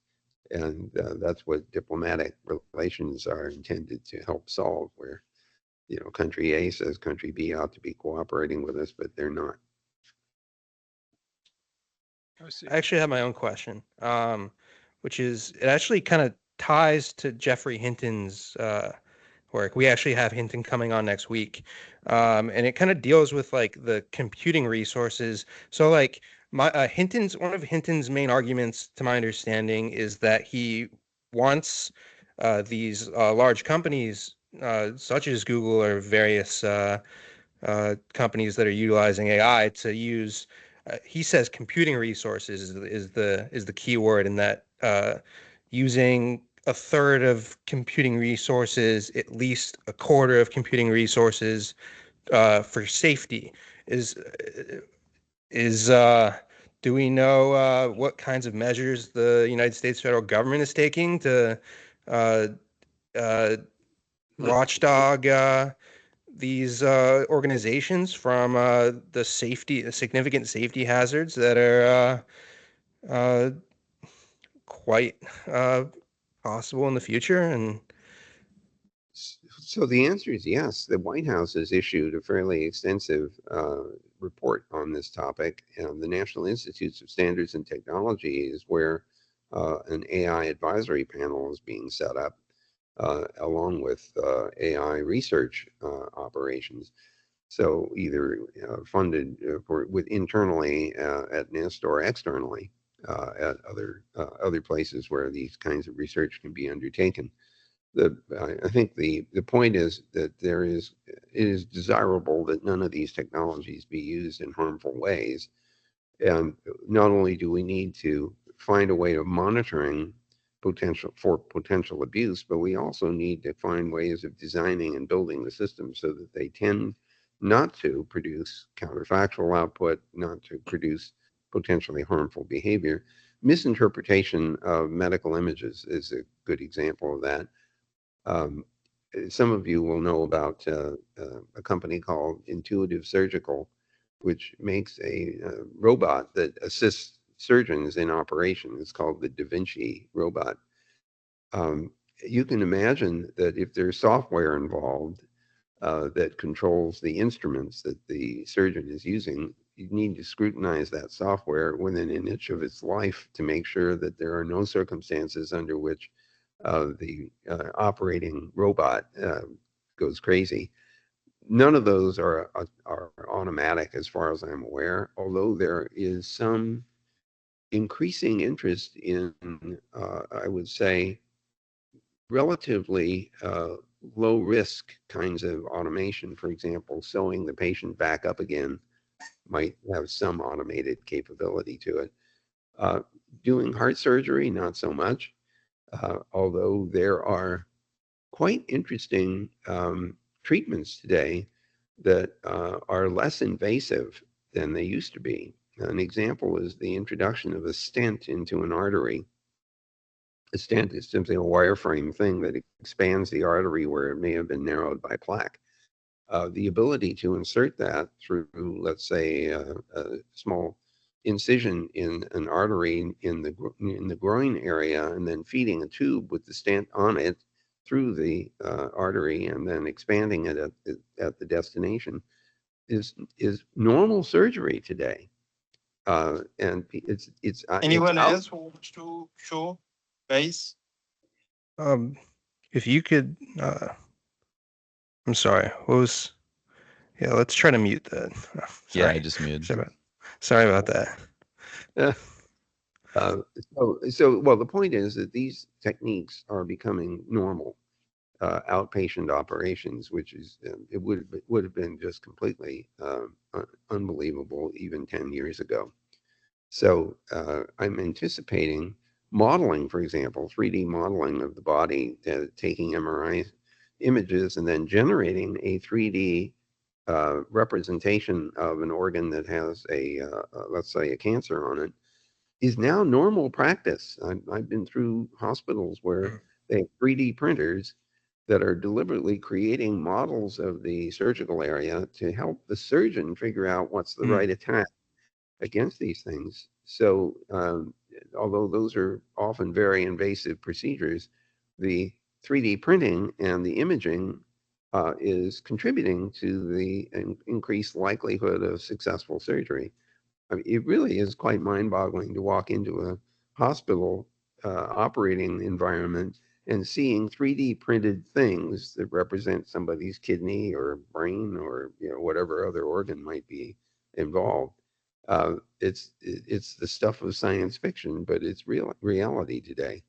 and that's what diplomatic relations are intended to help solve. Where country A says country B ought to be cooperating with us, but they're not. I actually have my own question, which is it actually kind of ties to Jeffrey Hinton's work. We actually have Hinton coming on next week, and it kind of deals with like the computing resources. So like one of Hinton's main arguments, to my understanding, is that he wants these large companies such as Google or various companies that are utilizing AI to use. He says computing resources is the key word, in that using a third of computing resources, at least a quarter of computing resources for safety do we know what kinds of measures the United States federal government is taking to watchdog these organizations from the significant safety hazards that are quite possible in the future? And so the answer is yes. The White House has issued a fairly extensive report on this topic, and the National Institutes of Standards and Technology is where an AI advisory panel is being set up. along with AI research operations. So either funded with internally at NIST or externally at other places where these kinds of research can be undertaken. I think the point is that it is desirable that none of these technologies be used in harmful ways. And not only do we need to find a way of monitoring potential abuse, but we also need to find ways of designing and building the system so that they tend not to produce counterfactual output, not to produce potentially harmful behavior. Misinterpretation of medical images is a good example of that. Some of you will know about a company called Intuitive Surgical, which makes a robot that assists surgeons in operation. It's called the Da Vinci robot. You can imagine that if there's software involved that controls the instruments that the surgeon is using, you need to scrutinize that software within an inch of its life to make sure that there are no circumstances under which the operating robot goes crazy. None of those are automatic as far as I'm aware, although there is some increasing interest in, I would say, relatively low risk kinds of automation. For example, sewing the patient back up again might have some automated capability to it. Doing heart surgery, not so much, although there are quite interesting treatments today that are less invasive than they used to be. An example is the introduction of a stent into an artery. A stent is simply a wireframe thing that expands the artery where it may have been narrowed by plaque. The ability to insert that through, let's say, a small incision in an artery in the groin area, and then feeding a tube with the stent on it through the artery, and then expanding it at the destination, is normal surgery today. And it's Anyone it's else who wants to show face? If you could, I'm sorry. What was? Yeah, let's try to mute that. Yeah, I just muted. Sorry about that. Well, the point is that these techniques are becoming normal outpatient operations, which is it would have been just completely unbelievable even 10 years ago. So I'm anticipating modeling, for example, 3D modeling of the body, taking MRI images and then generating a 3D representation of an organ that has let's say, a cancer on it, is now normal practice. I've been through hospitals where they have 3D printers that are deliberately creating models of the surgical area to help the surgeon figure out what's the right attack against these things. So although those are often very invasive procedures, the 3D printing and the imaging is contributing to the increased likelihood of successful surgery. I mean, it really is quite mind-boggling to walk into a hospital operating environment and seeing 3D printed things that represent somebody's kidney or brain or whatever other organ might be involved. It's the stuff of science fiction, but it's reality today.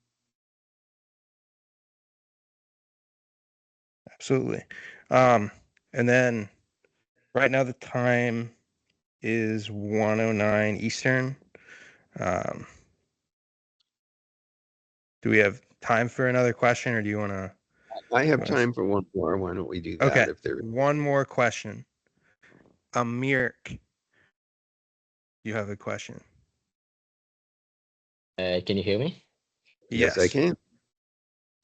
Absolutely. And then right now the time is 1:09 Eastern. Do we have time for another question, or do you want to? I have time for one more. Why don't we do that? Okay. If there one more question. Amir, you have a question. Can you hear me? Yes, I can.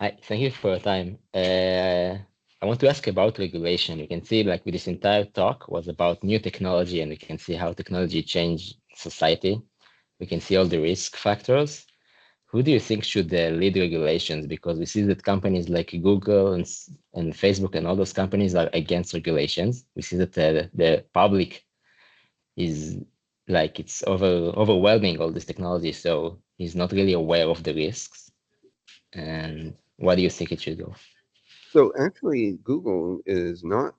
Hi, thank you for your time. I want to ask about regulation. You can see like with this entire talk was about new technology, and we can see how technology changed society. We can see all the risk factors. Who do you think should lead regulations? Because we see that companies like Google and Facebook and all those companies are against regulations. We see that the public is like it's overwhelming all this technology, so he's not really aware of the risks. And what do you think it should go? So actually, Google is not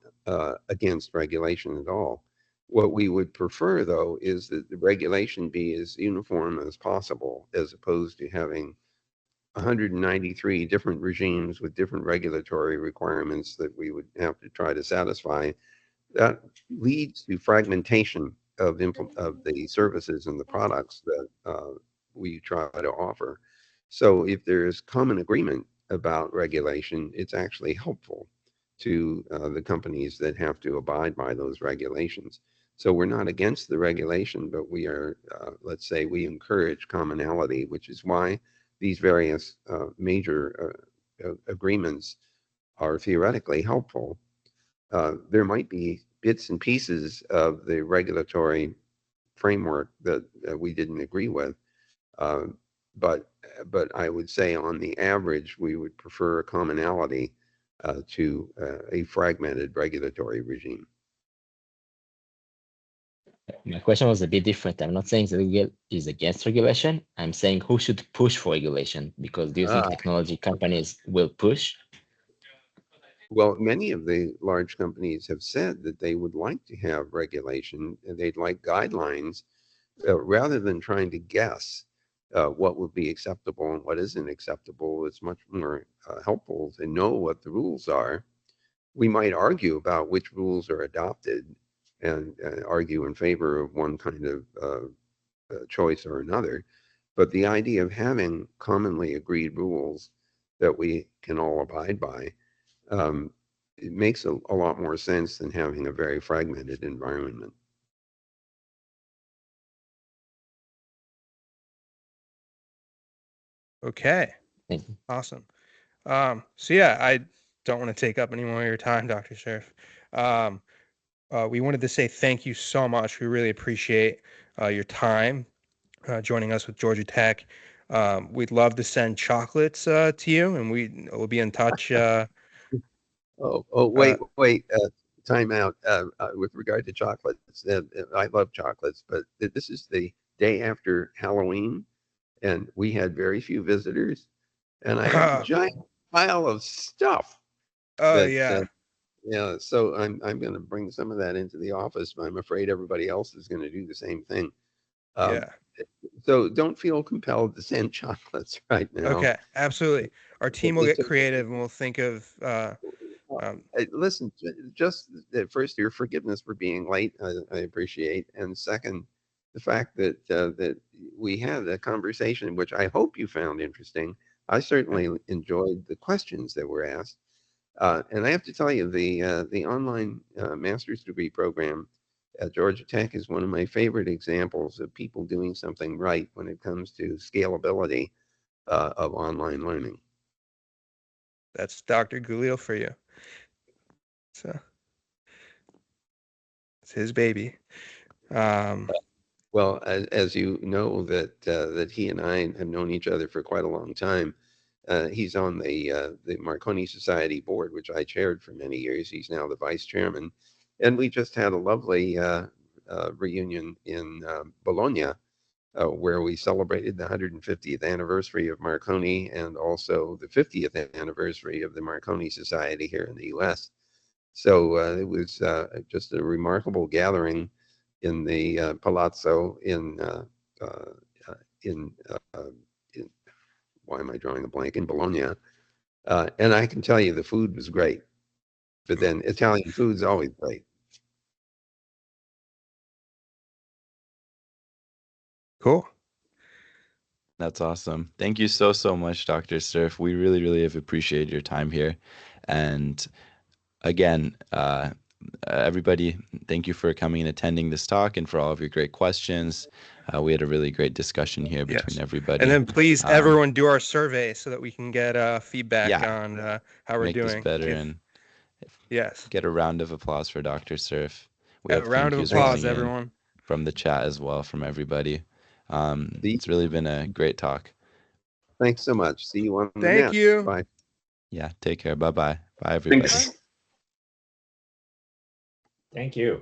against regulation at all. What we would prefer, though, is that the regulation be as uniform as possible, as opposed to having 193 different regimes with different regulatory requirements that we would have to try to satisfy. That leads to fragmentation of the services and the products that we try to offer. So if there's common agreement about regulation, it's actually helpful to the companies that have to abide by those regulations. So we're not against the regulation, but we are, let's say, we encourage commonality, which is why these various major agreements are theoretically helpful. There might be bits and pieces of the regulatory framework that we didn't agree with, uh, but I would say on the average, we would prefer a commonality to a fragmented regulatory regime. My question was a bit different. I'm not saying that Google is against regulation. I'm saying who should push for regulation, because do you think technology companies will push? Well, many of the large companies have said that they would like to have regulation and they'd like guidelines rather than trying to guess what would be acceptable and what isn't acceptable. It's much more helpful to know what the rules are. We might argue about which rules are adopted and argue in favor of one kind of choice or another. But the idea of having commonly agreed rules that we can all abide by, it makes a lot more sense than having a very fragmented environment. Okay. Awesome. So yeah, I don't want to take up any more of your time, Dr. Cerf. We wanted to say thank you so much. We really appreciate your time joining us with Georgia Tech. We'd love to send chocolates to you, and we'll be in touch. Wait, time out. With regard to chocolates, I love chocolates, but this is the day after Halloween, and we had very few visitors, and I have a giant pile of stuff. Oh yeah. Yeah, so I'm going to bring some of that into the office, but I'm afraid everybody else is going to do the same thing. Yeah. So don't feel compelled to send chocolates right now. Okay, absolutely. Our team will get creative and we'll think of. Listen, just first, your forgiveness for being late, I appreciate, and second, the fact that that we had a conversation which I hope you found interesting. I certainly enjoyed the questions that were asked. And I have to tell you, the online master's degree program at Georgia Tech is one of my favorite examples of people doing something right when it comes to scalability of online learning. That's Dr. Gulio for you. So it's his baby. Well, as you know, that he and I have known each other for quite a long time. He's on the Marconi Society board, which I chaired for many years. He's now the vice chairman. And we just had a lovely reunion in Bologna, where we celebrated the 150th anniversary of Marconi and also the 50th anniversary of the Marconi Society here in the U.S. So it was just a remarkable gathering in the Palazzo in why am I drawing a blank, in Bologna. And I can tell you the food was great, but then Italian food's always great. Cool. That's awesome. Thank you so much, Dr. Cerf. We really have appreciated your time here. And again, everybody, thank you for coming and attending this talk and for all of your great questions. We had a really great discussion here between everybody. And then please, everyone, do our survey so that we can get feedback on how we're make doing. This better and get a round of applause for Dr. Cerf. We have round of applause, everyone, from the chat as well, from everybody. It's really been a great talk. Thanks so much. See you on the Thank net. you. Bye. Yeah, take care. Bye-bye. Bye, everybody. Thank you.